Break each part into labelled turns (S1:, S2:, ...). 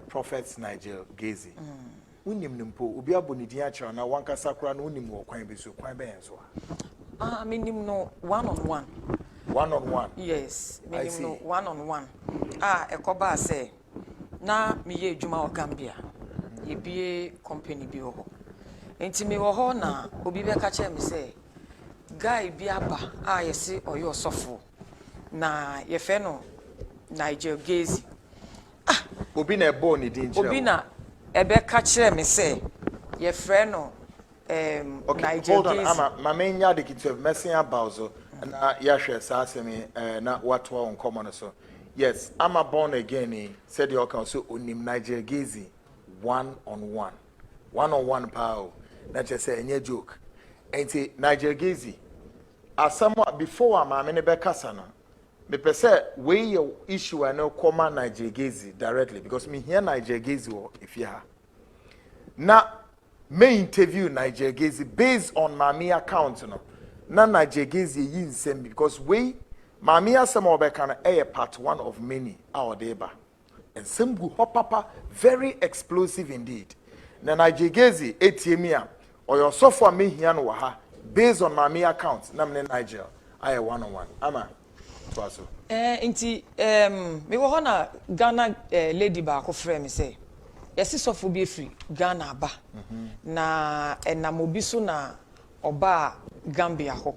S1: Prophet Nigel Gaisie. Unim nimpo obi aboni din akira na wanka sakura no unim wo kwan be so kwan be enso.
S2: Minim no one on one.
S1: One on one.
S2: Yes, minim no one on one. Ekoba say na me ye adwuma o Gambia. Ye bie company bi ho. Enti me wo ho na obi be ka kire me say guy bi aba yesi oyo osofo na ye fe no Nigel Gaisie.
S1: Obi na ebo ni din kire.
S2: Obi na ebe ka kire me say ye frɛ no Nigel Gaisie.
S1: Hold on, ma menya de kitu messing about so na ya hwe sa asemi na watwa on common so. Yes, I'm a born again said you can so onim Nigel Gaisie one on one. One on one power. Na just say any joke. Enti Nigel Gaisie asamo before am me be kasa no. Me pese we your issue and no come Nigel Gaisie directly because me hear Nigel Gaisie if you have. Na me interview Nigel Gaisie based on my account no. Na Nigel Gaisie yin same because we Mami asem obeka na part one of many our deba. And sembu hopapa very explosive indeed. Na Nigel Gaisie etiemia or your software me here no ha based on Mami account na me Nigel I one on one. Ama twaso.
S2: Inti me wo na Ghana lady ba ko frɛ me say yesi sofo bi free Ghana aba. Na enamobi so na oba Gambia ho.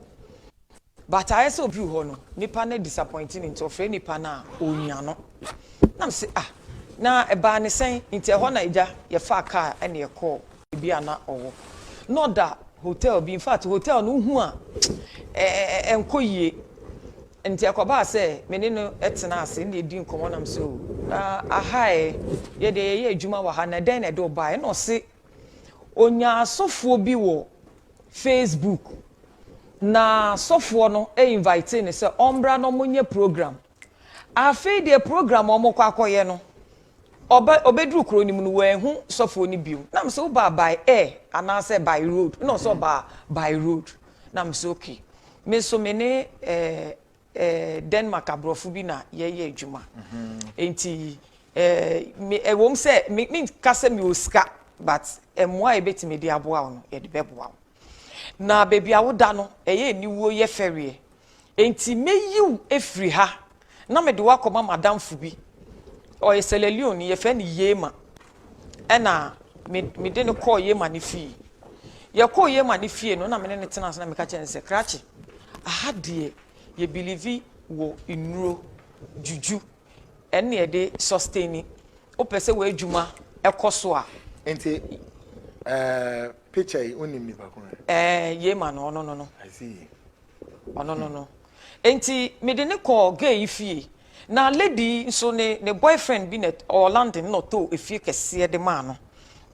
S2: But I also brew hono nipa na disappointing into friend nipa na onya no. Na me say na eba ne sen nti ho na ija ye fa car ene ye call bi ana owo. No da hotel bi in fact hotel no hu a enkoyie nti akoba say me ne no etena ase na edi nkomo nam so ahai ye de ye adwuma wa ha na den na do ba e no se onya asofo bi wo Facebook na sofo no invite ne se ombra no monye program afi de program omokọ akoye no obedru kro nim no wehu sofo ni biu na mse ba by air ana say by road no so ba by road na mse okay me so me ne Denmark abrofu bi na ye adwuma enti me ewom se me kase me oska but emwa ebetime de aboa no ye de beboa na baby awoda no eye niwo ye ferie enti meyiw efri ha na me de wakoma madam fubi o ye selelion ye fe ni yema na me de ne call yema ni fi ye call yema ni fi no na me ne tena na me ka chen se krachi aha de ye believe wo inuro juju ene ye de sustain o pese we adwuma ekoso a
S1: enti picture onim ni ba ko
S2: yema no
S1: I see
S2: no enti me de ne call gay fie na lady so ne boyfriend bi net Orlando no to efie kese de ma no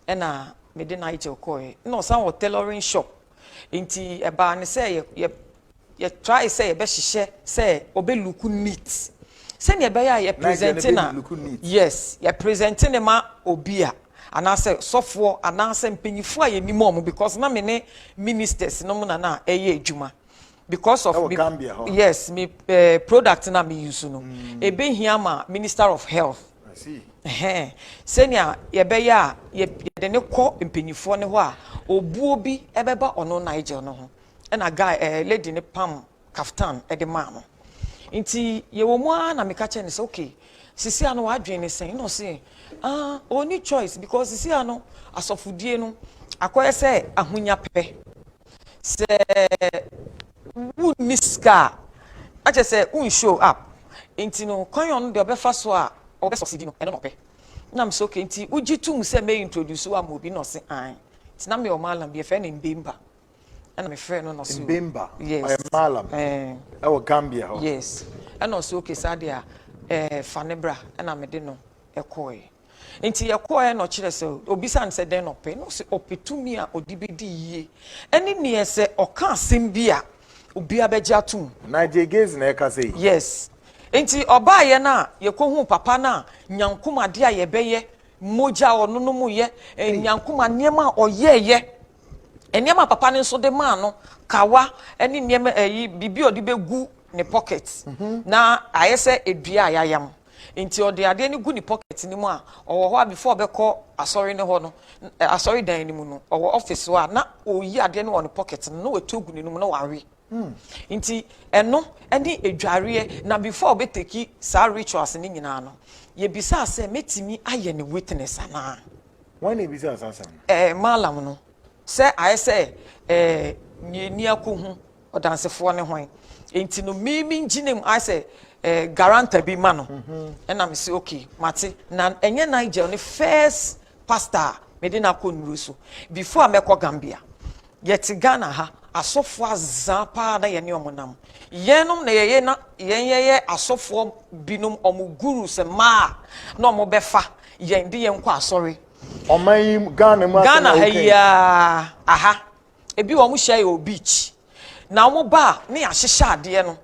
S2: na me de Nigel call no san tailoring shop enti eba ne say ye try say ye be hihye say obeluku neat say ne be ya ye presenting na yes ye presenting ma obia anase sofo anase mpanyifo aye ni mom because na me ne ministers no na na eye adwuma because of me,
S1: Gambia, huh?
S2: yes me product na me use no ebe hia ma minister of health
S1: I see
S2: senia ye be ya ye de ne kɔ mpanyifo ne ho a obuo bi ebeba ono Nigel no ho na guy lady ne pam kaftan e de ma no nti ye wo mu a na me ka che ne say okay sisi ano adwen ne sen no say only choice because sisi ano asofudie no akoye say ahunya pepe se uniska ache say un show up nti no konyon de obefa so a obesucceed no e no pe na me so okay nti ugitum say me introduce wa mo bi no say an nti na me o malam bi e fe ne mbemba and my friend no so
S1: mbemba
S2: yes
S1: I am malam e Gambia ho
S2: yes and also okay sadia fanebra na me de no ekoe enti yekoe no kire se obisan se den no pe no se opetumi a odibedi yie eni ne ese oka asem bi a obi abegya tum
S1: Nigel Gaisie na eka say
S2: yes enti oba ye na yekohu papa na nyankomade a yebeye moja ono no mu ye nyankoma niema oyeye eniema papa ne nso de ma no kawa eni niema bibi odi begu ne pocket na ayese edua ayayam nti odi ade ni gu ni pocket ni mu a owo ho before beko asori ne ho no asori dan ni mu no owo office wa na oyi ade ni won pocket no wetu gu ni mu na wawe nti eno eni edware na before be take sa rituals ni nyina no ye bisa se metimi aye ne witness ana
S1: when e bisa asasa
S2: malam no se ayese ni akohu odansefo ne hoin enti no mimi nginem ayese guarantor bi ma no na me say okay mate na enye Nigel ne first pastor medina ko nuru so before ameko Gambia yet Ghana ha asofo azapa na ye ne omonam yenom na ye na ye asofo binum omuguru se ma na omobefa ye ndi ye nkọ asori
S1: oman Ghana ma
S2: Ghana ya aha ebi wo mu share o beach na omo ba ne ahihye ade no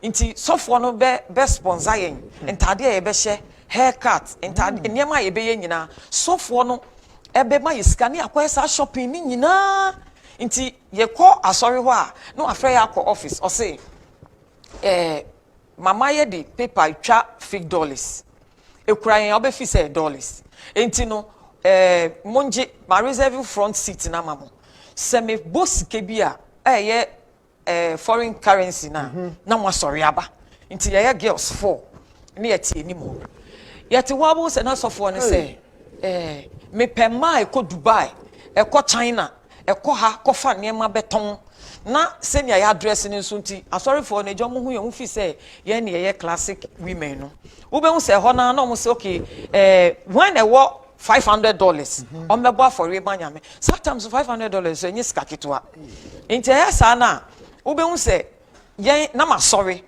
S2: nti sofo no be sponsor yen ntade ye be hye haircut ntade niema ye be ye nyina sofo no ebe ma yesika ne akwesa shopping ni nyina nti ye ko asori ho a no afre ya ko office o say mama ye di paper twa fake dollars ekura yen obefi say dollars enti no monje ma reserve front seat na mamo se me bosike bi a foreign currency na na mo asori aba nti ye girls 4 ne ye tie ni mo ye te wabo se na sofo ne say me pema e ko Dubai e ko China eko ha kofa niema beton na senior ya address ni nso nti asori for na ejo mo hu ye hu fi say ye na ye classic women no wo be hu say ho na no mo say okay when e wo $500 on me bo for manyame sometimes $500 enye sika kitwa nti ya sa na wo be hu say ye na ma sorry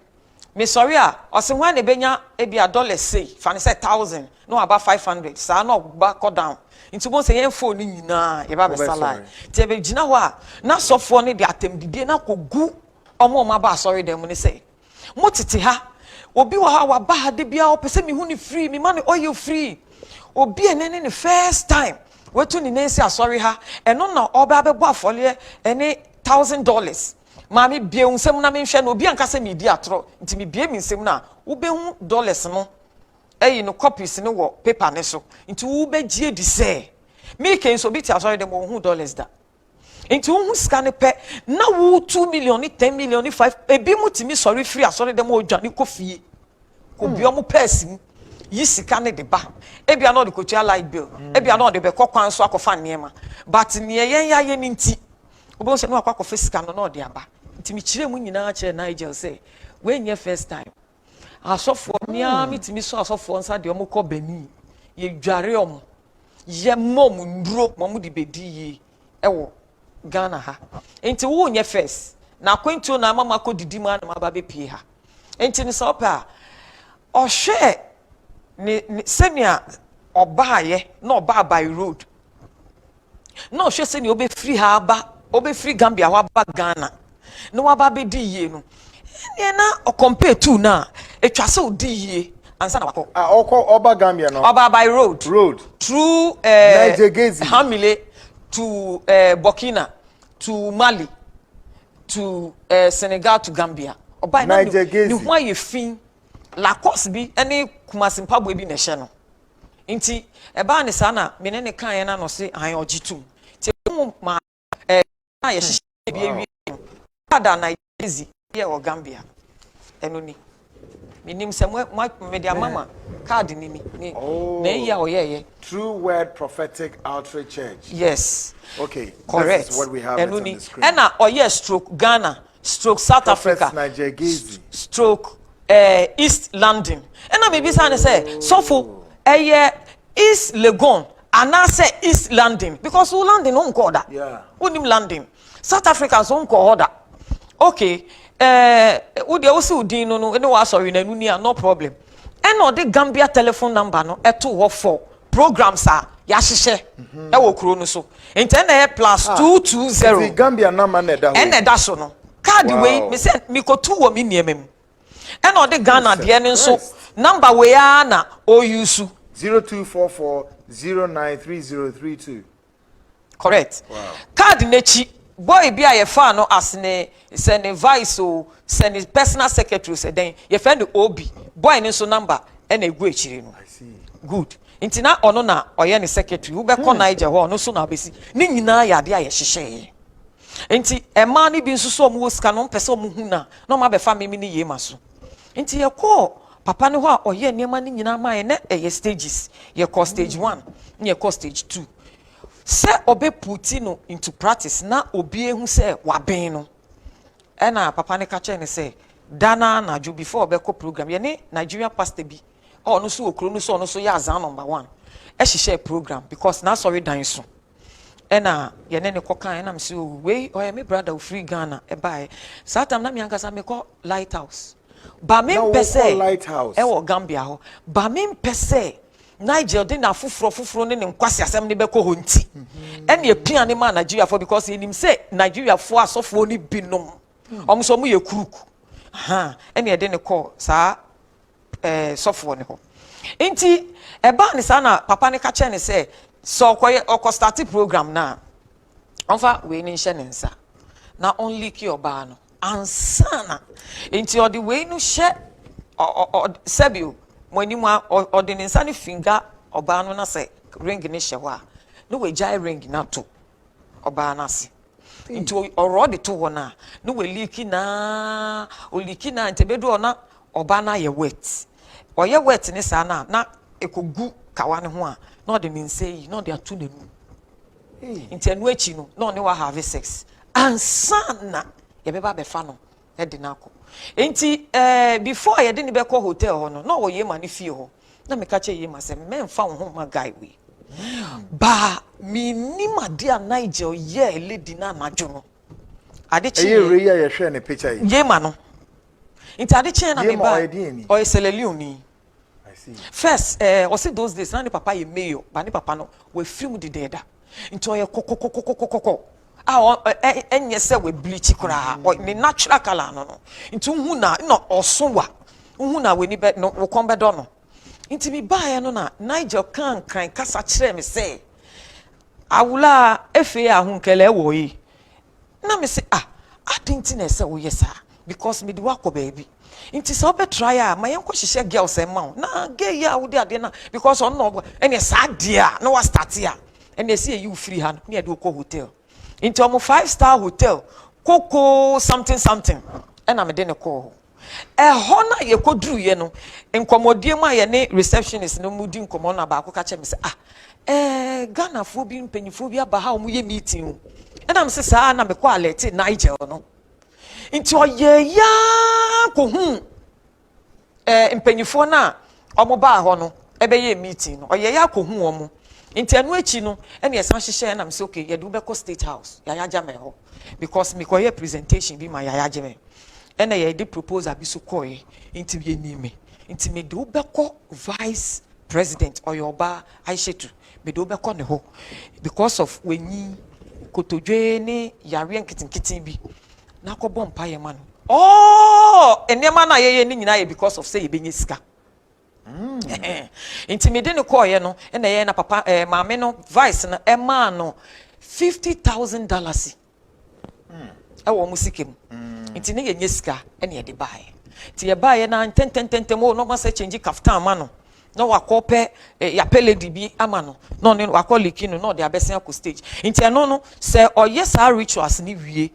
S2: me sorry a o se when e benya e bia dollar say fa ne say 1000 no about 500 sa na ba go down nti bo se yen phone nyina ye ba be salai ti e be gina ho a na sofo ne de atemdidie na kogu omo ma ba sorry dem ne say mo tete ha obi wa ha wa ba ha de bia o pese mi hu ni free mi ma ne oil free obi enene ne first time wetu ni nesi asori ha eno na oba be bo afole ene $1000 ma mi bie unsem na me hwe na obi anka se mi di atro nti mi bie mi nsem na wo be hu dollars no no copies no wo paper ne so nti wo be gie di se me ken so bi ti asori dem wo hu dollars da nti wo hu scan pe na wo 2 million ni 10 million ni 5 ebi mutimi sorry free asori dem wo dwane kofie ko bi o mu person yi sika ne de ba ebi ana de kotua light bill ebi ana de be kokwan so akofa niema but ne yen ya ye ni nti obo se no akwa kofa sika no na de aba nti mi kire mu nyina kire Nigel say we nye first time asofo nia mitimi so asofo nsa de omukọ bani ye dware om ye mom nduro mom de bedi yi ewo Ghana ha enti wo nye first na kwentu na mama ko didi ma na maba be pie ha enti ni so pa o hwe ni semia obaye na oba by road na o hwe se ni obe free ha ba obe free Gambia wa ba Ghana no waba be di yi no ne na o compare to na etwa se odi yie ansa na wako
S1: oba Gambia no
S2: oba by road through
S1: Nigel Gaisie
S2: Hamile to Burkina to Mali to Senegal to Gambia oba na ni ho aye fin la course bi ene kumasimpa bi na hye no nti eba ne sa na me ne kan ye na no se an ogitum ti mu ma na ye hye bi ewie ada na Gaisie ye o Gambia eno ni minim se me dia mama card ni na ya oyeye
S1: True Word Prophetic Outreach Church.
S2: Yes,
S1: okay,
S2: correct.
S1: This is what we have on the screen.
S2: And oye stroke Ghana stroke South
S1: Prophet
S2: Africa
S1: Nigel Gaisie
S2: stroke East London and na maybe say so for East Legon and now say East London because who London won't call that.
S1: Yeah,
S2: who nim London South Africans won't call that. Okay, who they also din no sorry no problem. And no the Gambia telephone number no eto for programs are yahye e wo kuro no so ente plus 220
S1: the Gambia number na da ho
S2: and da so no card wey me say me ko tu wo me niemem and no the Ghana de ne so number we na o use
S1: 0244 093032.
S2: Correct.
S1: Wow.
S2: Card nechi boy be a fan no as ne send vice o send personal secretary say then your friend Obi boy ni so number and a go echiri no.
S1: I see.
S2: Good. Inti na ono na oye ni secretary wo be ko Nigel ho no so na besi ni nyina ya de aye hyehyɛ. Inti e ma ni bi nso so omo sika no pese omo hu na no ma be fa me ni yema so. Inti ye ko papa ni ho a oye niema ni nyina ma ye na ye stages ye ko stage 1 ye ko stage 2. Se obe puti no into practice na obi ehu se waben no e na papa ne ka che ne se dana na ju before obe ko program ye ne Nigeria pastor bi o no so okro no so ya azan number 1 e hihye program because na sorry dan so e na ye ne ko kan na me se we o me brother o free Ghana e bai satam na me ankasa me ko lighthouse ba me pese
S1: lighthouse
S2: e wo Gambia ho ba me pese Nigel dey na fufuro ne nkwasi asem ne beko ho nti ene apiane ma Nigeria for because enim say Nigeria for asofo ni binom omso mu ye kuruku ene dey ne call sa sofo ne ho nti e ba ne sa na papa ne ka che ne say so okoye start program na onfa we ni hye ne nsa na only ki oba no ansana nti odi we no hye sebio monima ordin insani finger oba no na se ring ni hye no we jai ring na to oba na se into already to ho na no we leak na ntebedu na oba na ye wet oye wet ni sa na ekogu kawa ne ho a na ordin nsei na de atu na nu into enu echi no na oni wa have sex ansana ye beba be fa no e de na akọ enti before ye de ni be call hotel ho no wo ye ma ni fie ho na me ka che ye ma se me mfa wo ho ma guy we ba mi ni ma dia Nigel ye lady na najo no ade chi
S1: ye re ye hwe ne picture
S2: ye ma no enti ade chi na me ba o selelioni
S1: I see.
S2: First o see those days na ni papa ye mayor ba ni papa no we film di deda enti o ye kokokokokokoko enye se we bleach kura ni natural color no nti hu na no osowa hu na we ni be no wo kombe do no nti mi ba ya no na Nigel kan kasa kire me say awula efe ahun kele wo yi na me say adinti na se wo yesa because me di wako baby nti so be try ma yen ko hihye girls e ma na gay ya wo di ade na because on no ene sa dia na wa start ya ene se you free hand me ade ko hotel into a 5-star hotel koko something and I'm a call hona ye kodru ye no nkomodie ma ye ne receptionist no mudi nkomo na ba ko ka che me say Ghana fo bi mpanyifo bi aba ha o mu ye meeting and I'm say sa na me ko alert Nigel no into ye ya ko hu mpanyifo na omo ba ho no ebe ye meeting no ye ya ko hu omo inti anu echi no ene esan hihye na me say okay ye do be ko state house ya jame ho because me ko ye presentation bi ma ya jame ene ye di proposal bi so ko ye inti ye ni me inti me do be ko vice president oyoba aishetu me do be ko ne ho because of wenyi kotodwe ne yare nkitinkitin bi na ko bom pa ye ma no enema na ye ni nyina ye because of say ye benye sika intimidate no call ye no na ye na papa maame no vice na ema no $50,000 wo musikem inti ne ye nyesika na ye de bae ti ye bae na tententem o no ma se change kaftan ma no no wakope ya peledi bi ama no no ne wakoli no de abesia ko stage inti eno no se oye sa rituals ni wie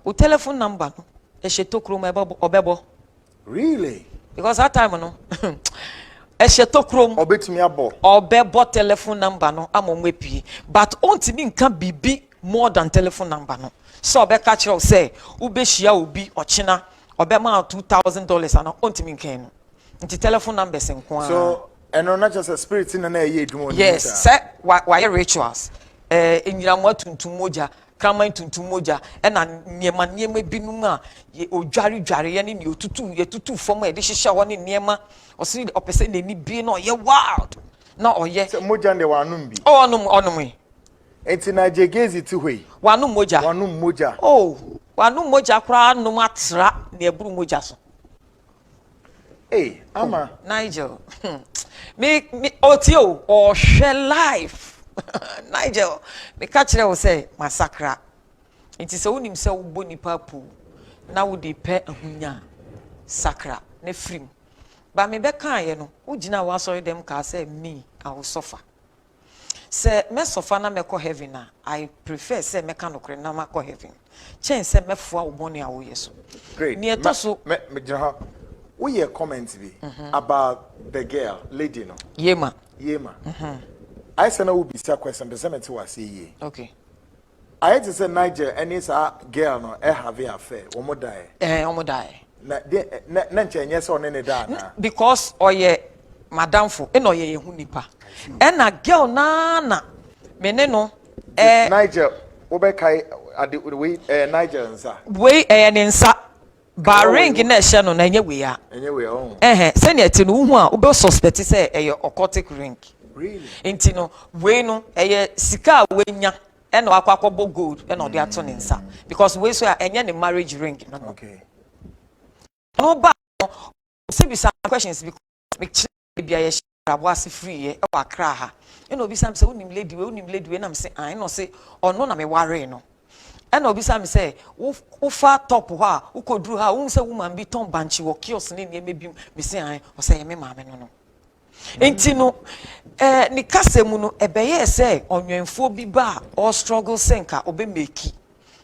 S2: o telephone number no e shetokro ma obebo
S1: really
S2: because that time no eshetokrom
S1: obetumi abo
S2: obebo telephone number no amomwepie but ontimi nka bibi more than telephone number no so obeka kire say ubehia obi ochina obema $2,000 ana ontimi nka no nti telephone number senko
S1: so eno na just a spirit na ye edwuma oni
S2: yes say why rituals enyiramwa tuntum moja kraman tuntum moja na niema binum a odware ye ne otutu fom e de hihye ho ne niema osiri opese na ni bi na ye wild na oye
S1: moja nde wanum bi
S2: onum
S1: enti na Gaisie ti hoi
S2: wanum moja wanum moja kra num atra na eburu moja so
S1: ama
S2: Nigel me otio or share life. Nigel, me catch there will say massacre. It is only himself boni papu. Now would the pet hunya sacra ne frim. But me beka ye no, ujina wa sorry them ka say me I will suffer. Say me suffer na me ko heaven na. I prefer say me kan okre na ma ko heaven. Chen say me fo uboni awo yeso.
S1: Great.
S2: Me to so
S1: me we hear comments be about the girl lady no.
S2: Yema.
S1: I say na we be say question be say me to say ye.
S2: Okay.
S1: I had to say Nigel and it's a girl no have an affair. Omo die.
S2: Omo die.
S1: Na chenye so ne da na.
S2: Because oye madam fo e no ye hu nipa. E na girl na mene no
S1: Nigel obekai ade we Nigel nsa.
S2: We ne nsa ba ring na ehye no na enye we ya.
S1: Enye we oh.
S2: Se ne ati no hu a obe suspect say occultic ring.
S1: Really?
S2: Enti no we no sika we nya e na akwakobo gold e na ode ato ne nsa because we so enye ne marriage ring no.
S1: Okay.
S2: No ba se be some questions because me bia ye was free e wa kra ha e no bi sam se unim lady we na me say I no say ono na me ware no e no bi sam say wo fa top ho a wo kodru ha wo say woman bi ton banchi wo kiosk ne ne me bi me say I o say me ma me no enti no ni kasemu no ebeye say onwenfo bi ba or struggle senka obe meki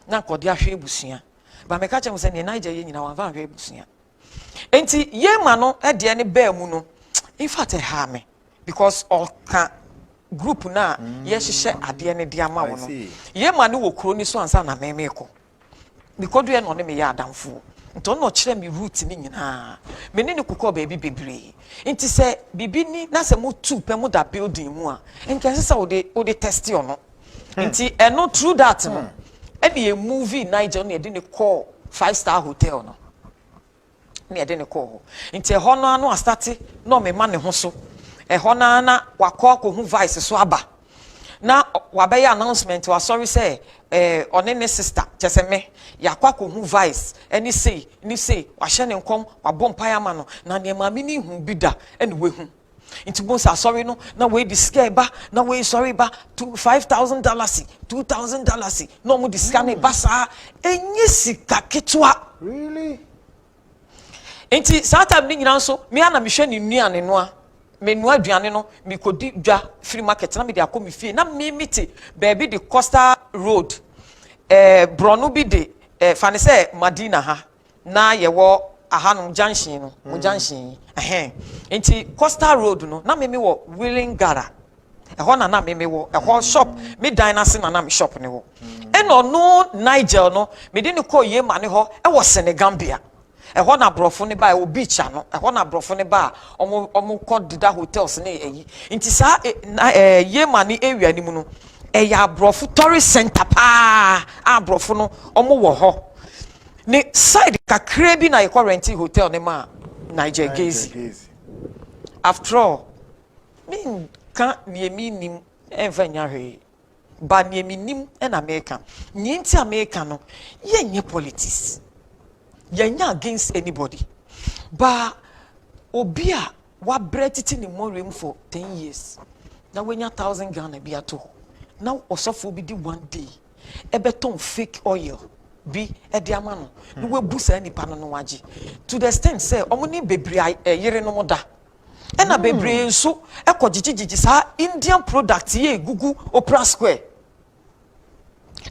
S2: na kodi ahwe ebusia ba me ka chem say ne Nigel ye nyina wa va ahwe ebusia enti ye ma no de ne ba mu no in fact ha me because all can group na ye hihye ade ne de ama wo no ye ma ne wo kro ni so ansa na me ko because do ye no ne me ya adamfo nto no kire me route ni nyina me ne kokọ ba bi bebre nti se bibi ni na se mo tu pe mo da building mu a nka se wo de test yo no nti eno through that no e be a movie Nigel na de ne call 5-star hotel no ne de ne call nti ho no anu start no me ma ne ho so ho na wakọ ko hu vice so aba na wabe ya announcement wa sorry say one ne sister chese me yakwa ko hu vice any say ni say wa hye ne nkom wa bompa ya ma no na ne ma mi ni hu bida ene we hu nti bon sa sorry no na we di scare ba na we sorry ba to $5,000 $2,000 no mu di scare ba sa enye sika ketwa
S1: really
S2: nti sa time ni nyina so me ana me hwe ni nuane no a menu aduane no mi kodi dwa free market na me de akomi fie na me miti baby the Costa Road Brono bi de fane say Madina ha na ye wo ahanum junction no mo junction enti Costa Road no na me wo Willing Gara ho na me wo ho shop me dynasty na me shop ne wo no Nigel no me de ne ko ye ma ne ho e wo Senegambia ho na brofo ne ba o beach ano ho na brofo ne ba omo dida hotels ne eyi nti sa ye ma ne area ni mu no ya brofo tourist center pa brofo no omo wo ho ne side kakra bi na ye rent hotel ne ma Nigel Gaisie after all me kan ne mi nim envanya hwe ba ne mi nim na America ni nti America no ye nye politics yenya against anybody but obia wa bretiti ni morim for 10 years na wenya 1,000 Ghana bi ato na osofo bi di one day ebeton fake oil bi ede ama no no we busa nipa no waji to the extent say omuni bebre yere no moda e na bebre nso ekogigigi sa Indian product ye gugu Opera Square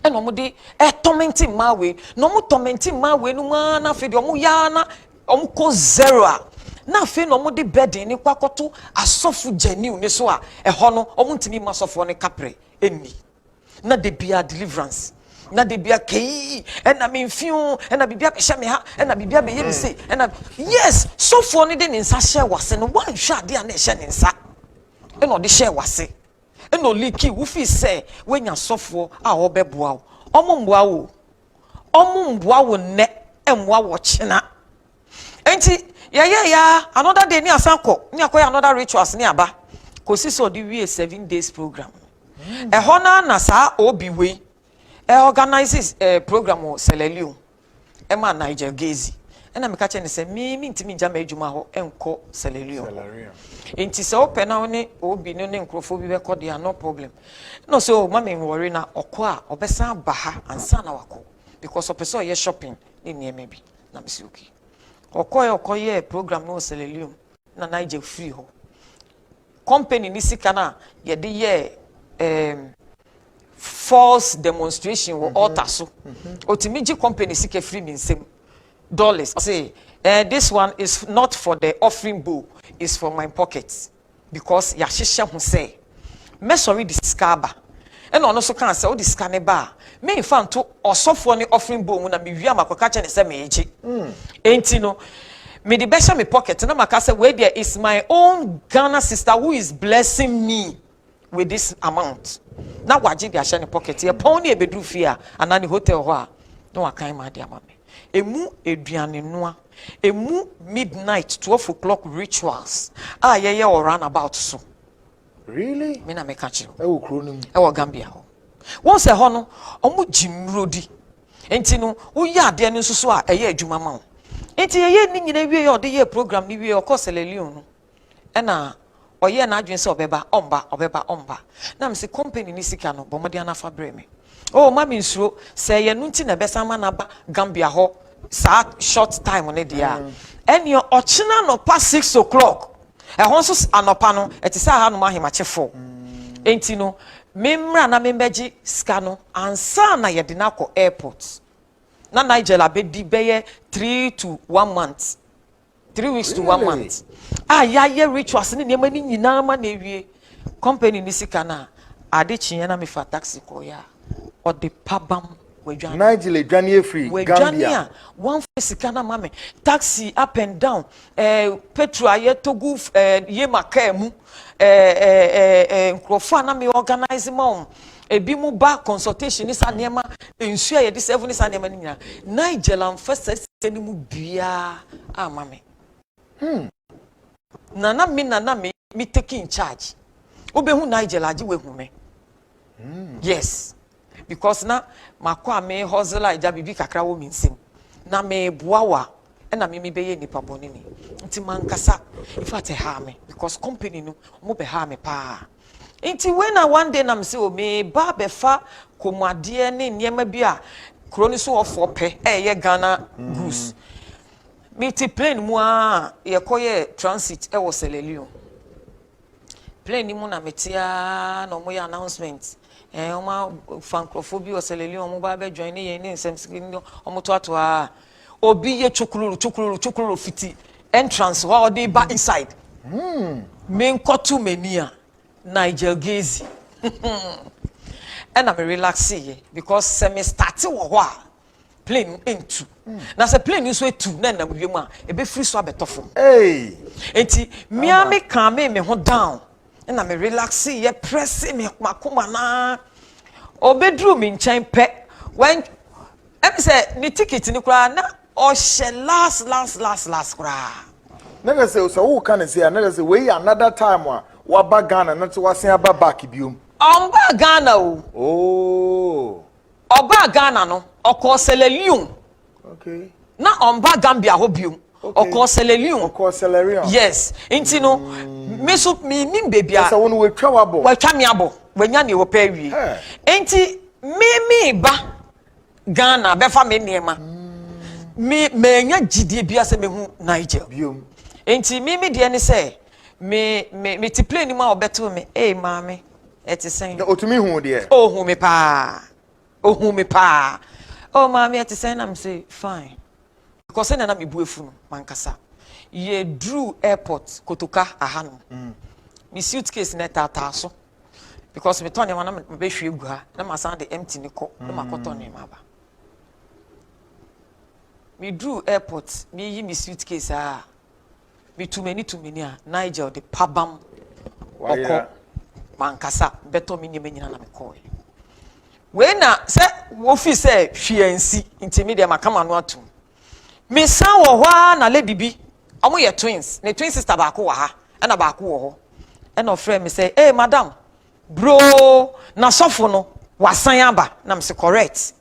S2: e no mo de tormenting ma we no mo tormenting ma we no ma na fe de omo ya na omo ko zero a na fe no mo de bedding ni kwakoto asofu genuine ni so a ho no omo ntimi masofo ne kapre eni na de bia deliverance na de bia kei na me mfiu na bibia be hye me ha na bibia be ye me say na yes sofo ne de ne nsa hye wase no wan hwa de a na hye ne nsa e no de hye wase eno liki wo fi say wenya sofo a obeboa wo omo mboa wo ne emwa wo chena enti ya another day ni asanko ni akoya another rituals ni aba kosi so di we 7 days program ho na sa obi we organizes program o Selelio ma Nigel Gaisie ɛna meka kyɛ ne sɛ me ntimi ngya ma adwuma hɔ ɛnkɔ salarium enti sɛ wopɛ na wone obi no ne nkurɔfoɔ bi bɛkɔ deɛ no problem no so ma me worry na ɔkɔ a ɔbɛsan aba ha ansa na wakɔ because ɔpɛ sɛ ɔyɛ shopping ne nneɛma bi na mesi okay ɔkɔyɛ program no salarium na Nigel free hɔ company ni sika na yɛde yɛ false demonstration wɔ altar so otimiji company sika free me nsɛm dollars say this one is not for the offering bowl, it's for my pockets because ya hyehyɛ ho sɛ me sorry the skaba and ono so kan sɛ o the scan ba me infa nto ɔsɔfoɔ ne offering bowl mu na me wia makoka kyɛ ne sɛ me eji enti no me the best me pocket na maka sɛ where there is my own Ghana sister who is blessing me with this amount na waji the ahye ne pocket ye pon ne ebedru fie a ana ne hotel hɔ a no wakan ma de ama me emu eduane noa emu midnight 12 o'clock rituals yeye or run about so
S1: really
S2: me na me ka kire
S1: wo kro nim
S2: wo Gambia ho won se ho no omo jimrodi enti no wo ya ade no so a eye adwuma ma wo enti yeye ni nyina wie ye ode ye program ni wie okọ selelion no na oye na adwen se obeba omba na me se company ni sika no bomode anafa bre me oh mami nsuro se ye no nti na besa ma na ba Gambia ho sa short time on dia enyo ochina no past 6 o'clock ho so anopa no eti sa ha no mahemachefo enti no memra na membeji ska no ansa na ye de na ko airport na Nigel abedi beye 3 to 1 month 3 weeks to 1 month ya rituals ni nema ni nyina ma na ewie company ni sika na ade chiye na me fa taxi ko ya o de pabam
S1: Nigel edwane free Gambia
S2: one sika na mame taxi up and down petrol aye togu ye maka mu nkrofo na me organize ma ebi mu ba consultation ni sa nema ensu ye de 7 ni sa nema ni nyina Nigel Äxp0ses ni mu bia mame nana me taking charge obehu Nigel agi we hu me yes because na makwa me hustle aja bibi kakra wo minsim na me boawa na me beye nipa boni ni nti mankasa if at ha me because company no mo be ha me pa nti when na one day na me say o me ba be fa komade ne niema bi a kroni so ofo pe ye Ghana goose me ti plane mu a ye koye transit wo selelion plane mu na metia no mo ya announcement oma francophobia o selelion omo ba be join ye ni nsem omo to a obi ye chukururu fiti entrance wa dey ba inside me nkotu mania Nigel Gaisie and I relax ye because me start wo ho a plane into na se plane so etu na na wiem a e be free so abetofo enti me kan me ho down na me relax ye press me makoma na obedru me nchen pe when em say ni ticket ni kura na o she last kura
S1: na say so who can say na say we another time wa ba Ghana na to wasen aba back biom
S2: omba Ghana
S1: oh
S2: oba Ghana no okọ selelion
S1: okay
S2: na omba Gambia ho biom okọ selelion yes enti no me so me nim bebia
S1: so wonu we twa wabo
S2: wa twa me abo wanya ne wo pa wi enti me ba Ghana be fa me niema me nya gidie bia se me hu Nigel
S1: biom
S2: enti me de ne se me ti plane ma obeto me maame eti sen
S1: na otumi hu de
S2: hu me pa maame eti sen na me say fine because na me buefu no mankasa ye drew airport kotoka ahano me suitcase na tata so because me tone na me be hwe gu ha na ma san de empty ni ko na makoto ne ma ba me drew airport me yi me suitcase me too many Nigel the pabam oko mankasa beto me nyema nyina na me call we na se wo fi se hwiansi ntimi de makama no atum me san wo hwa na lady bi omo ye twins ne twin sister ba ko wa ha na ba ko wo ho na ofre me say madam bro na sofo no wasan aba na me say correct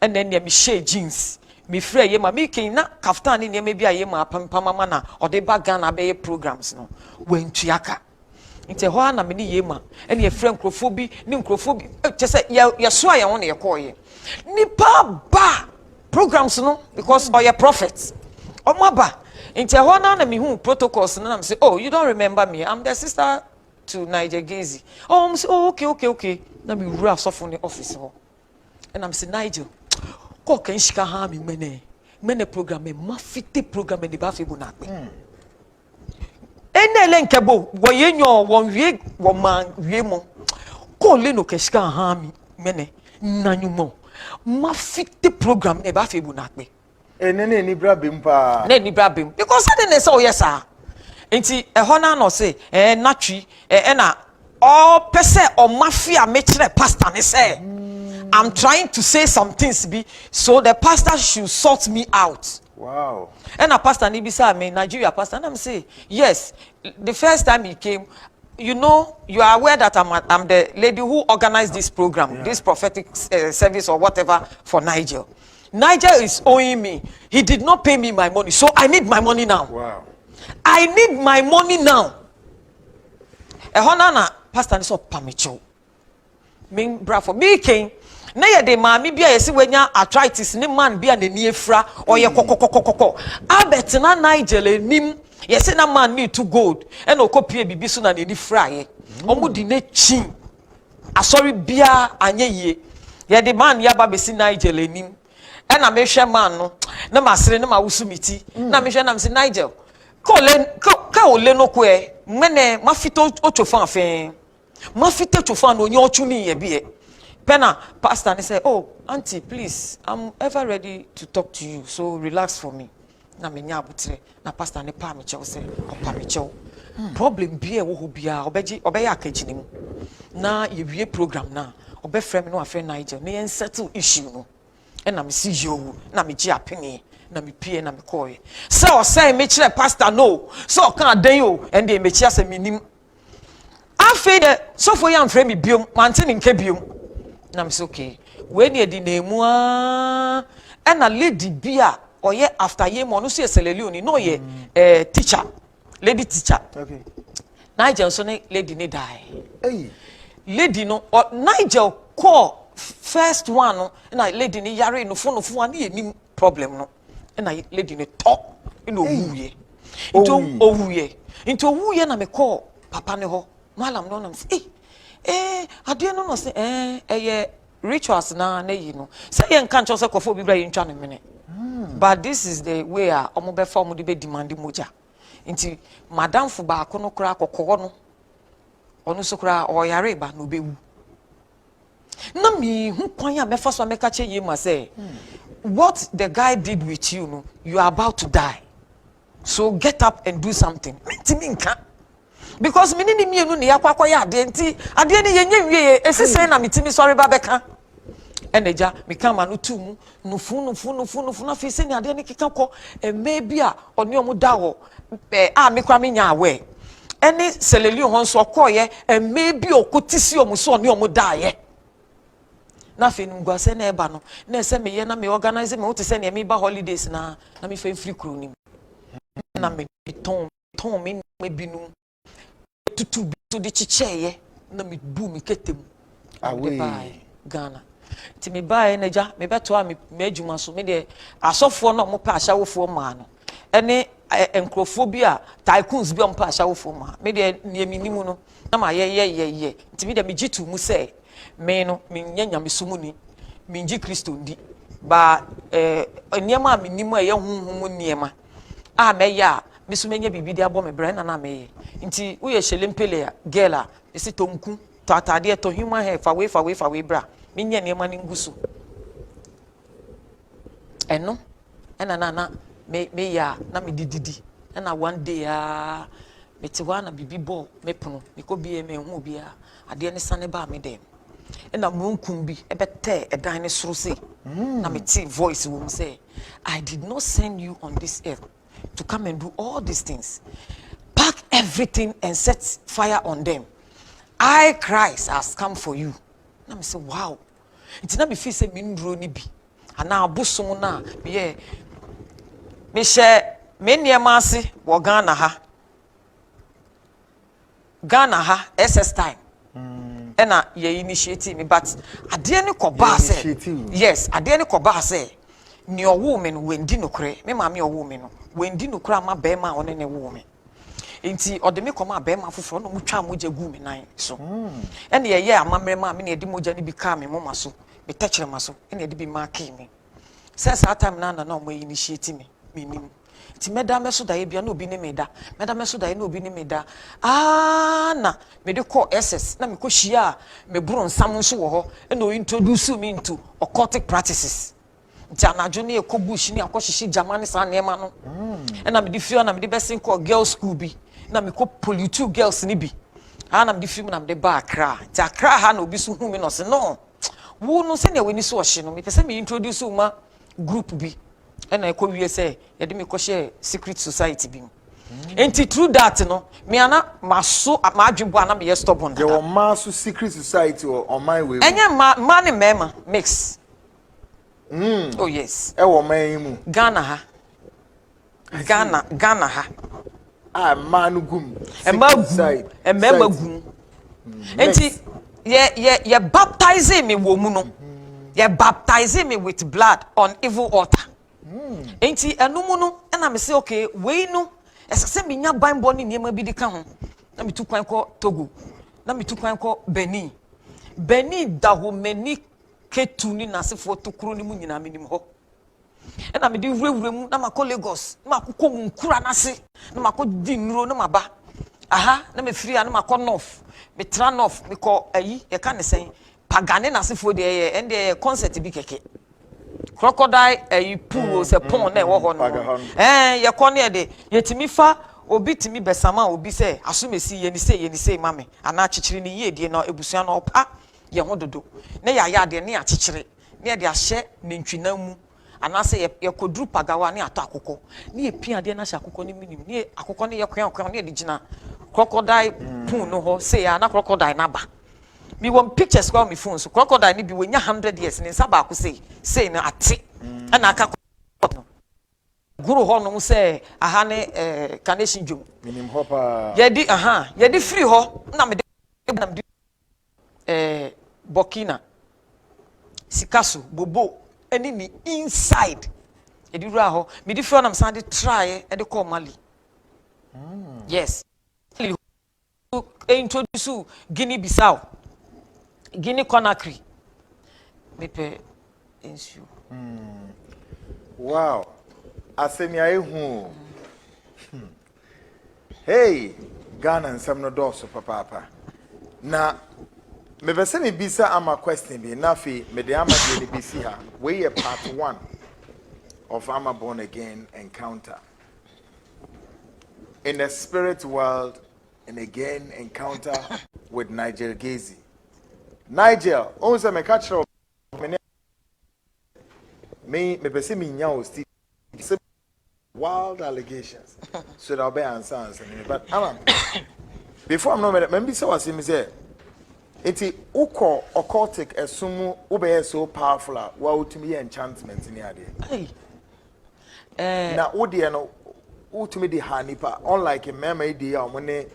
S2: and then me share jeans me frɛ ye ma me kin na kaftan ni nneɛma bi a ye ma pamama na ɔde ba Ghana be programs no wentuaka nti hɔ na me ni ye ma ɛne ye frɛ nkrofo bi ni nkrofo bi kyɛ sɛ ye so a ye ho na ye kɔ ye nipa ba programs no because ɔyɛ prophet ɔmo ba nti hɔ na me hu protocols na me say oh you don't remember me I'm the sister to Nigel Gaisie oh say oh okay na me wura asɔfo ne office hɔ and I'm say Nigel ko kan shika ha me mene program me mafite program ne ba fe bu na pe enele nkebo wo yenyo won wie wo man wie mo ko le no kan shika ha me mene nanyumo mafite program ne ba fe bu na pe
S1: enene ni bra bem pa
S2: na ni bra bem because I didn't say oh yes sir enti ehɔ na no say natwi na all pese o mafia me kire pastor ne say I'm trying to say some things be so the pastor should sort me out.
S1: Wow.
S2: And a pastor Nibisa me Nigeria pastor and I'm say yes the first time he came you know you are aware that I'm the lady who organized this program this prophetic service or whatever for Nigel. Nigel is owing me. He did not pay me my money so I need my money now.
S1: Wow.
S2: I need my money now. Ehonana pastor ni so pamicho. Me bra for me king na ye de maami bia ye se wanya arthritis ni man bia na ni efra or ye kokokokokoko abet na Nigel enim ye se na man need to gold e na okopie bibi so na ni fra ye omo di na chi asori bia anye ye ye de man ya ba be si Nigel enim e na me hwe man no na masere na mawusu miti na me hwe na me se Nigel ka ole no ko e mene mafito otofan afen mafite tofan no onye ochuni ye bie Pena, pastor, and he said, oh, auntie, please, I'm ever ready to talk to you, so relax for me. Na me nya abutre, na pastor ne pa me chew say, o pa me chew. Problem be e wo ho bia, obeya akagini mu. Na ye wie program na, obe frɛ me no afrɛ Nigel, na yen settle issue no. E na me see you, na me gi apeni, na me pie na me call. So o say me kire pastor no, so o kan adan yo, and dey me chia say me nim. Afi de, so for yan frɛ me biom, mante ne nke biom. Na me say okay when you di nemu a na lady bia oye after ye mo no so selelioni no ye teacher lady teacher
S1: okay
S2: Nigel so ne lady ne die
S1: hey
S2: lady no Nigel call first one no na lady ne yare no phone an ye problem no na lady ne talk no wuye into wuye na me call papa ne ho malam no na say ade no no say rituals na you know say yen kan cho say kofo bi bra yin twa no mene but this is the way omo be form de be demand moja nti madam fu ba ko no kra kokko no onu so kra o yare ba no bewu na mi hu kwan ya me fa so me ka che yema say what the guy did with you no you are about to die so get up and do something me nka because me ni mienu ne yakwa ya ade nti ade ni yenye wie esese na mitimi sorry ba beka eneja me kama no tumu no fu na fi se ni ade ni kika ko maybe a oni omu da wo me kwa me nya awe eni seleli ho nso koye maybe okotisi omu so oni omu da ye na fi ngwa se na eba no na ese me ye na me organize me wote se na me ba holidays na me fa free crew ni na me ton me binu tutu to the chicheye na me bu mi ketem away Ghana ti me buy na ja me beto a me adwuma so me de asofo no mo pa ahyawofo ma no ene enkrofo bi a tycoons bi o pa ahyawofo ma me de nieminimu no na ma ye ti me de me jitu mu se me no me nyanya me sumuni me nji Kristo ndi ba niema me nimu a ye honhom niema a me ya me so menye bibi de abo me bra na me nti wo ye hyelempele a girl a esi tonku to atade to human hair fa we bra me nye niema ni nguso eno ena na me ya na me dididi ena one day me ti wa na bibi ball me pono me ko bi me hu bi ade ne sane ba me dem ena munkum bi ebete edan ne soro se na me ti voice wo say I did not send you on this earth to come and do all these things. Pack everything and set fire on them. I, Christ, has come for you. Now I say, wow. It's not me feel say me ndro ni bi. ana abosom na me share me niema ase wo Ghana ha SS time ena ye initiate me but ade ne koba say yes ade ne koba say ni owo me no wendi nokre me ma me owo me no wendi nokre ama be ma one ne wo me enti ode me koma be ma foforo no mutwa moja gu me nan so ena ye amamre ma me ne edi moja ne bi ka me moma so me techere ma so ena edi bi ma ka me say that time na na mo initiate me minim ti meda meso da ye bia na obi ne meda meda meso da ye na obi ne meda na me de call SS na me ko hia me buru nsam nso wo ho na o introduce me into occultic practices janajo ne ekobush ni akoshishi jamani sa nema no na me de fio na me de besin call girls school bi na me ko pollute girls ni bi na me de fio na me de ba Accra ti Accra ha na obi so hu me no se no wo no se ne we ni so ohye no me pese me introduce uma group bi and I call you say, Yadimi Koshe secret society beam. And through that, no, me ana maso at my dream one, I'm stubborn.
S1: There were mass secret society or on my way.
S2: And your money mema mix. Oh, yes. Ghana ha. Ghana ha.
S1: Manugum.
S2: And Memagum. And ye baptizing me, woman. Ye baptizing me with blood on evil altar. Enti enumu no na me say okay we no esese me nya ban boni niema bi di ka ho na me tu kwan ko Togo na me tu kwan ko Benin da ho mani ketu ni nasefo tokuru ni mu nyina menim ho na me di wurewure mu na makọ Lagos na makọ mu nkura nase na makọ di nuro na maba na me firi na makọ North me tra North me ko ayi ye ka ne sen pagane nasefo de ye ende concert bi keke crocodile pool se pon na wo ho no ye ko ne de yetimi fa obi timi besama obi se asumesi ye ni se mame ana chichiri ni ye die na ebusua na opa ye ho dodo na ya de ne achichiri ne de ahye nentwina mu ana se ye kodru pagawa ne ato akoko ne ye pia de na hye akoko ne minim ne akoko ne ye kwan ne de gina crocodile pool no ho se ya na crocodile na ba me want pictures on my phone so crocodile ni bi we nya 100 years ni nsa ba ko say na ate na aka guru ho no say aha ne carnation jom
S1: minim hopa
S2: ye di free ho na me Burkina Sikaso bobo eni ni inside ye di ra ho me di free na me san dey try e dey call Mali yes introduce Guinea Bissau Guinea Conakry. Mepe insu.
S1: Wow. Asemia ehu. Hey, Ghana and some no doso papa. Na me bese me bisa ama question bi na fi me de ama de bisi ha. We part 1 of Ama Born Again encounter. In the spirit world and again encounter with Nigel Gaisie. Nigel, on se me catch up. Me pese me nya o still wild allegations. So that be answers. But before I'm not maybe so as me say. Enti uko occultic esumu ube so powerful wa utumi enchantment ni ade. Na odi no utumi di hanipa unlike a mema idi ya omone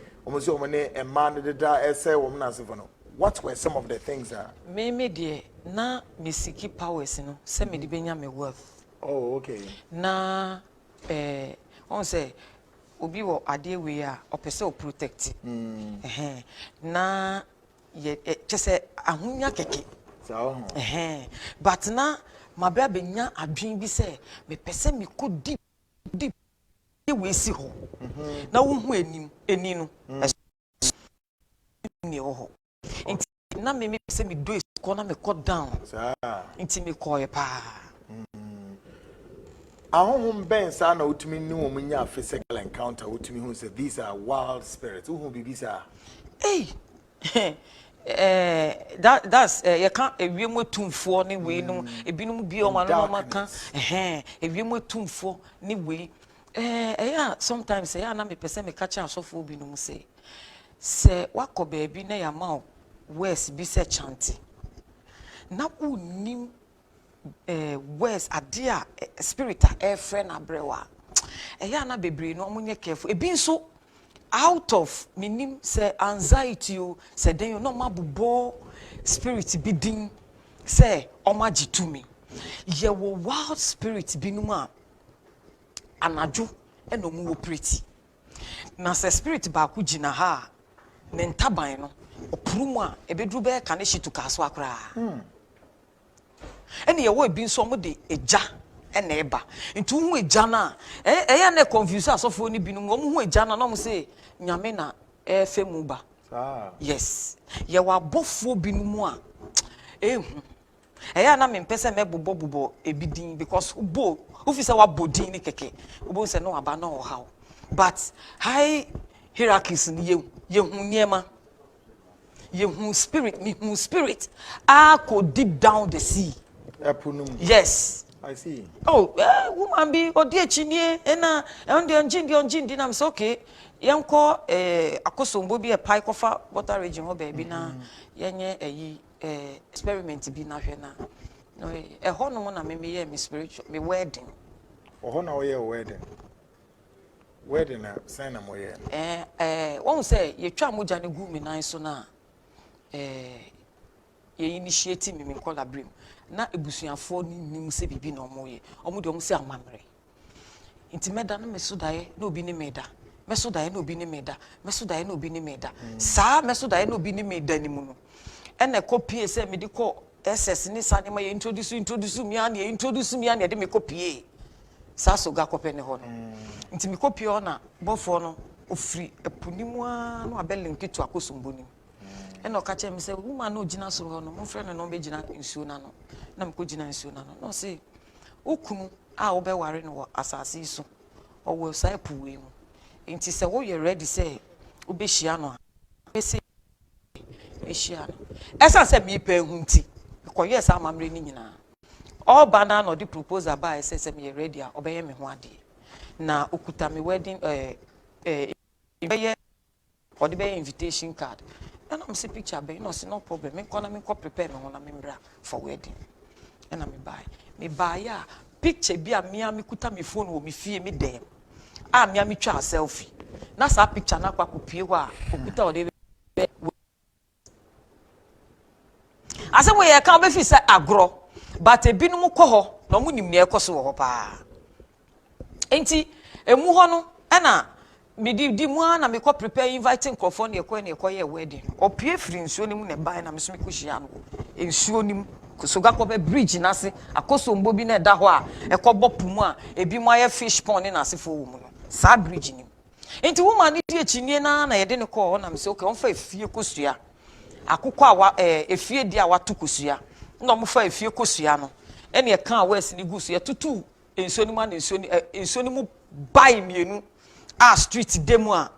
S1: a man de da ese wo na se no. What were some of the things that?
S2: Me de na misiki powers no se me di benya me wealth.
S1: Oh, okay.
S2: Na on say obi wo ade we a opese o protect. Na ye chese ahunya keke.
S1: So
S2: but na mabia benya adwen bi se me pese me ko deep we si ho. Na wo hu eni no. Ni ho. Inti na me say me do is corner me cut down. Inti me call ye pa.
S1: Ahom ben sa na utumi ni wo nya physical encounter utumi hu say these are wild spirits. Who be bisa?
S2: Hey. That's you can't ewiem tumfo ni we no ebinum bi o ma no maka ewiem tumfo ni we yeah sometimes yeah na me pese me catch asofo bi no say wakọ baby na ya ma west bi se chanti na unim words adia spirit a friend abrewa eya na bebre no omunye careful ebi nso out of minim say anxiety o say den you no mabubo spirit bi din say omagitumi ye wo wild spirit bi num a anadwo e no mu operate na say spirit ba ku gina ha ne ntaban no opurumu a ebedru be ka ne shitu kaso akra ene ye wo ebi nso mo de eja ene eba ntu hu eja na eya na confuse asofo ni binu mo hu eja na no mo say nyame na efe mu ba yes ye wa bofo binu mu a ehu eya na me mpese me bobo ebidin because bo ofisa wa bodin ni keke obo se no aba na o haw but high hierarchies ni ye hu niema ye hu spirit ni hu spirit go deep down the sea. Yes.
S1: I see.
S2: Oh, woman be odi echinie na on the na say okay. Yanko akosombo bi e pai kofa water region ho ba bi na yenye experiment bi na hwe na. No ho no na me ye me spiritual me wedding.
S1: Ho na wo ye wedding. Wedding na sign na mo ye.
S2: Won say ye twa moja ne gu mi nan so na ye initiate me collaborate na ebusuafo ni nim se bibi na omoye omo de omo se amamre nti meda na mesodae na obi ni meda mesodae na obi ni meda mesodae na obi ni meda sa mesodae na obi ni meda ni mu no ene copy se me di ko SS ni sa ne ma ye introduce me and ye de me copy sa so ga copy ne ho no nti me copy ona bofo no ofri epunimu a no abelink to akosombo ni eno ka che me say woman no gina so ho no mo frɛ no be gina nsuo na no na me ko gina nsuo na no say okunu a wo be ware no asase so o wo sai puwe mu enti se wo ye ready say wo be hia no be say be hia no esa se me pe hu nti ko yes amamre ni nyina all bana no di proposal ba say me ready a obeye me ho ade na okuta me wedding be or the invitation card. And I'm see picture be no see no problem. Me prepare me na me bra for wedding. And me buy ya picture bi a me kuta me phone wo me fie me dem. Me twa selfie. Na sa picture na kwa kopie ho a okuta o de asem we ye kan be fi say agro but ebinum kɔ hɔ na mo nim ne ekoso wo pa. Enti emu hɔ no na me di mu na me ko prepare inviting crofon ne ekɔ ye wedding opie free nsuo nim ne ban na me so me ko hia no nsuo nim so ga ko be bridge na se akosombo bi na da hɔ a ekɔ bopu mu a ebi mu aye fish pond na se fo wo mu no sa bridge nim enti woman ni di echinie na ye de ne kɔ na me se okay on fa efie kosua akokɔ awa efie di a watu kosua na mo fa efie kosua no ene ye kan west ni gusu ye tutu nsuo nim na nsuo nim bai mienu street demo a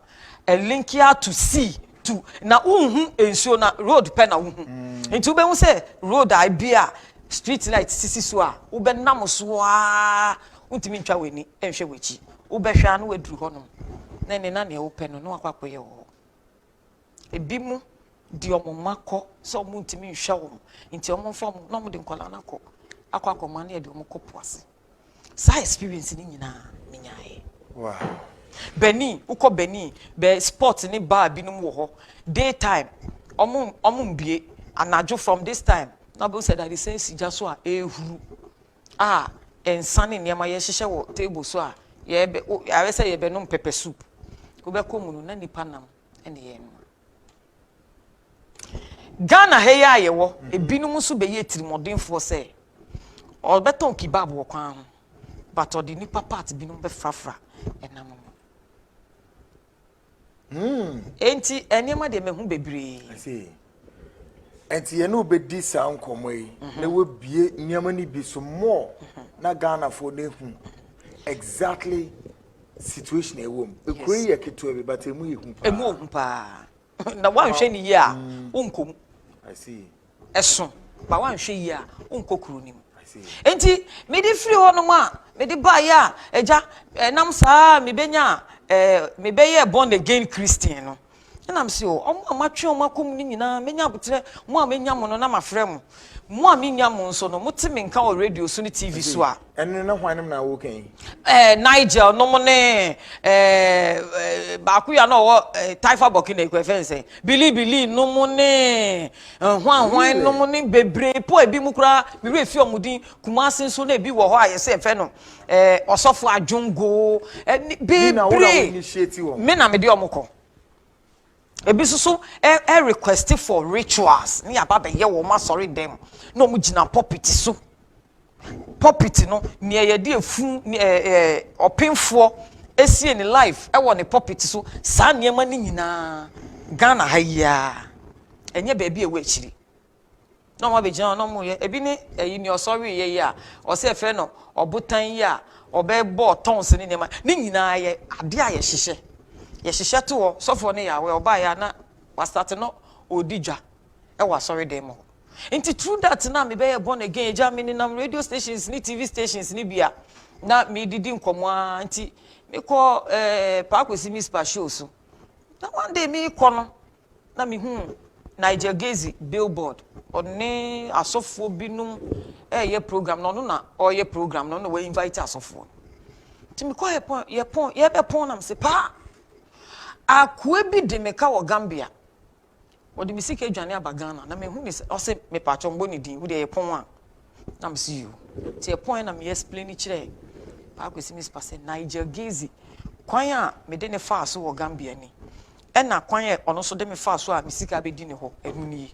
S2: link here to see to na unhu ensuo na road pe na unhu nti ube hu say road I be a street light sisi so a ube nam so a untimi ntwa weni enhwe wechi ube hwa na waduru honom na ne na ne ope no na akwakoye wo ebi mu di omomakọ so mu ntimi nhwa wo nti omofo mu na mu de nkola na kọ akwakọ na de omokopoase sa experience ni nyina menyae
S1: wow.
S2: Beni, uko Beni, be sport ni bar binum wo ho. Daytime, omun anajo from this time. Na be said that the sense just so ehuru. Ensane niam ye hihye wo table so a ye be I say ye be no pepper soup. Ko be ko mu no na nipa nam ene ye no. Ghana he ya ye wo, ebinum so be ye tirimodinfo say. All beton kebab wo kwan ho. But odi nipa part binum be frafra enam. Enti enema de mehu bebre.
S1: I see. Enti ye no be di sa nkomo yi. Na we bie niam ni bi so more na Ghana for ne hu. Exactly situation e wom. Ekure ye keto be but emu ye hu pa.
S2: Emu hu pa. Na wan hwe ni ye a unkom.
S1: I see.
S2: Eso. Ba wan hwe ye a unkokuru nim.
S1: Enti
S2: me di free ho no ma me di ba ya eja nam saa me benya me be ye born again Christian no na am say o amatwe o makom ni nyina menya botre mo a menya mo no na mafrɛ mo mo a minya mo nso no mo te me nka o radio so ni TV so a
S1: enu na hwanem na wo kan
S2: Nigel no mo ne ba ku ya no wo Taifa Burkina Ekwefense bili no mo ne hwan no mo ne bebre po ebi mu kura mi re fi omudin Kumasi nso na ebi wo ho aye se fe no osofo adwongo bebre me na me de omukọ ebi susu request for rituals ni aba be ye wo ma sorry dem no mu gina pulpit so pulpit no ni ye de efu opinfo esie ni life wo ni pulpit so sa niema ni nyina Ghana haya enye ba bi ewe chiri no ma be gina no mu ye ebi ni eyi ni osori ye ya o se fe no obutan ya obe bo tons ni niema ni nyina ye ade a ye hihye ye hihye to so for ne ya we oba ya na was start no odidwa e wa sorry dem Inti true that na me be born again Germany na radio stations ni TV stations ni bia na me didi nkomo anti me ko pa Akwesi Miss Pa show so na one day me ko no na me Nigel Gaisie billboard oni asofo binum ye program no na ye program no we invite asofo ti me ko ye be pon na me se pa akwe bi de me ka wo Gambia Odi misike adwane abagana na me hu ni o se me pa chombo ni din wo de yepon a na me see you ti yepon na me explain kire Akwesi Miss Pa say Nigel Gaisie kwan a me de ne fa so wo Gambia ni e na kwan e ono so de me fa so a misika be di ne ho enu ni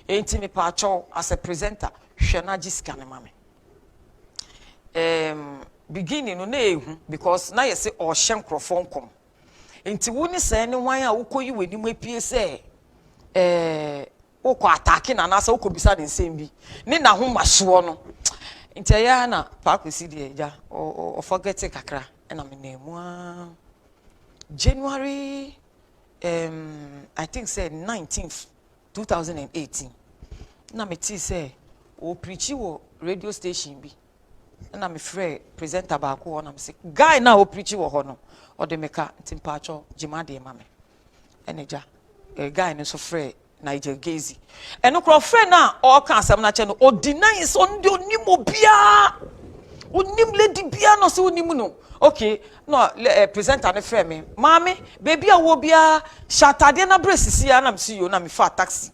S2: enti me pa cho as a presenter hwe na gisika ne mame beginning no na ehu because na yese o hye nkrofo nkom enti wo ni se ne wan a wo koyi weni mu apie se oko atake na na sa oko bisa de nsem bi ne na ho maso no nti ya na pa Akwesi de ja o forget kakra na me nemu January I think say 19th 2018 na me ti say o preach wo radio station bi na me frɛ presenter ba ko na me say guy na o preach wo ho no o de meka ntimpa cho jima de ma me eneja guy no so frɛ Nigel Gaisie eno kro frɛ na o ka asɛm na che no o deny so ndi onimo bia onim lady bia no so onim no okay no presenter ne frɛ me mame baby a wo bia shatade na bresisi ya na me see you na me fa taxi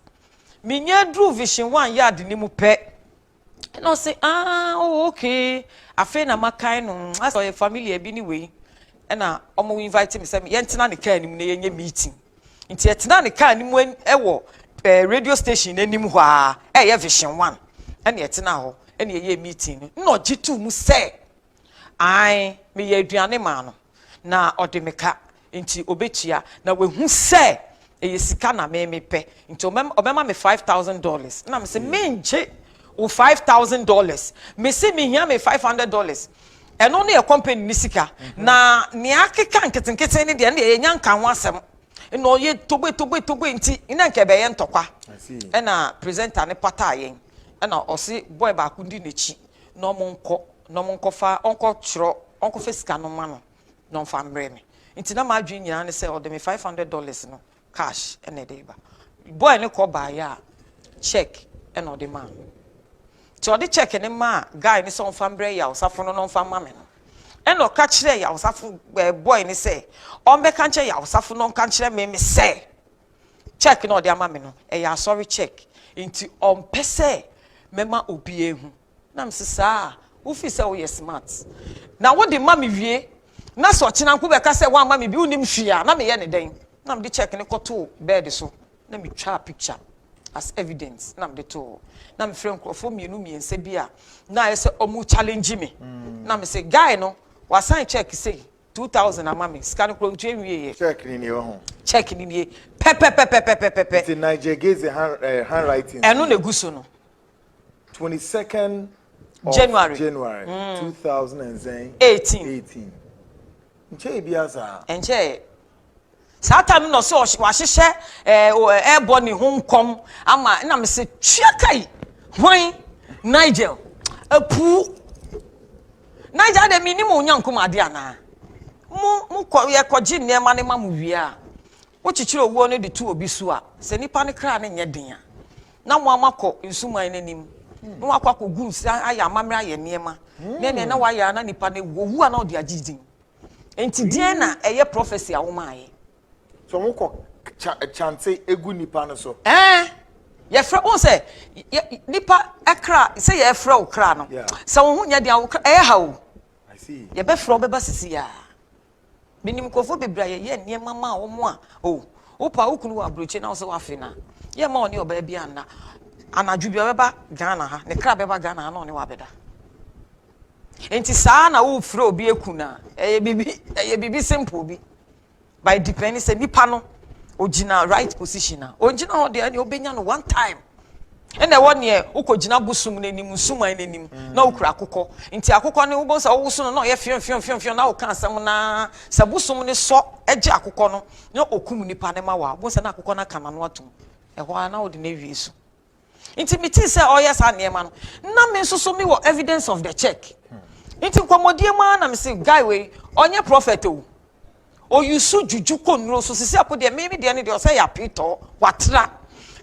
S2: me nya dru vision 1 yard ni mu pɛ no say oh okay afa na makan no as your family bi ni we na omo invite me say me yentena ne car ni mu na yenye meeting nti etena ne car ni mu ewo radio station anim ho a ye vision 1 ene etena ho ene ye meeting no gitu mu say ai me ye aduane ma no na ode meka nti obetua na we hu say ye sika na me pe nti obema me $5,000 na me say me nche o $5,000 me say me hia me $500 eno ne company ni sika na ne akeka nketenkete ne de ne ye nyanka ho asem no ye togbe nti ina nke be ye ntokwa na presenter ne pata yen na osi boy ba ku ndi nechi no monko fa onko chiro onko fesika no ma no no fa mbre me nti na ma adwen nyina ne say o de me $500 no cash ene de ba boy ne ko ba ya check ene o de ma so the check ne ma guy ne so fa mbre ya osafo no fa ma me no eno ka kire ya osafo boy ne say o me ka nche ya osafo no ka kire me say check no de ama me no ya sorry check nti on pese mema obi ehu na msisa wo fi say wo ye smart na wo de ma me wie na so china nko be ka say wa ma me bi unim hwia na me ye ne den na me de check ne koto bed so na me twa picture as evidence na me de to na me frɛ nkrofo miense bia na yese omu challenge me na me say guy no wa sign check say 2000 amame scan kro ntwe wie
S1: check ni ho
S2: check ni nie pe
S1: the Nigel Gaisie handwriting
S2: eno na guso no
S1: 22nd
S2: January
S1: 2018 nche bia sa
S2: enche Satam no so wa hihye ebo ni honkom ama na me se twia kai hwan Nigel apu Nigel de minim onyankom ade ana mu ko ye koji nema ne ma mu wi a wo chichiro wo ne de tu obi so a se nipa ne kra ne nye den a na mo amakọ nsuman nanim no akwa ko groups aya amamra ye niema na wa ya na nipa ne wowu ana odi agidin enti die na eye prophecy awomaaye
S1: so moko chance egu nipa no so
S2: ye fra on say nipa ekra say ye fra okra no so wo nya dia okra ha o
S1: I see
S2: ye be fra obeba sisi ya minim kofo bebra ye niema ma wo mo a o opa ukunu wa broche na so wa fina ye ma oni oba bia na anadwu bia beba Ghana ha ne kra beba Ghana na oni wa beda enti saa na wo fra obi ekuna eye bibi simple bi by depending say nipa no ogina right position na ogina ho de ani obenya no one time ene won ye ukogina busum nenim suman nenim na ukura akokɔ nti akokɔ ne wo bo sa wo so no ye fion na wo kan asɛm na sabusum ne so eje akokɔ no na okum nipa ne ma wa bo sa na akokɔ na kana no atum ɛhɔ na wo de na wie so nti mi ti sɛ ɔyɛ sa neema no na me nso so mi wɔ evidence of the check nti nkomodie ma na me say guy we onye prophet o yusu juju konuro so sisi akode me de ne de o say ya pito watra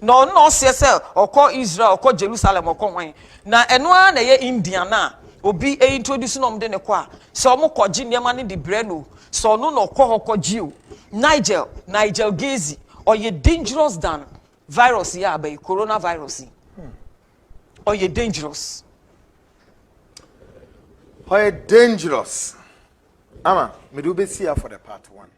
S2: no se say okọ Israel okọ Jerusalem okọ hwan na eno a na ye India na obi introduce no mde ne kọ a so mo kọji niema ne de breno so no no kọ hokọji o Nigel Gaisie or ye dangerous than virus ya by coronavirus or ye dangerous
S1: dangerous. Ama, me do be see for the part 1.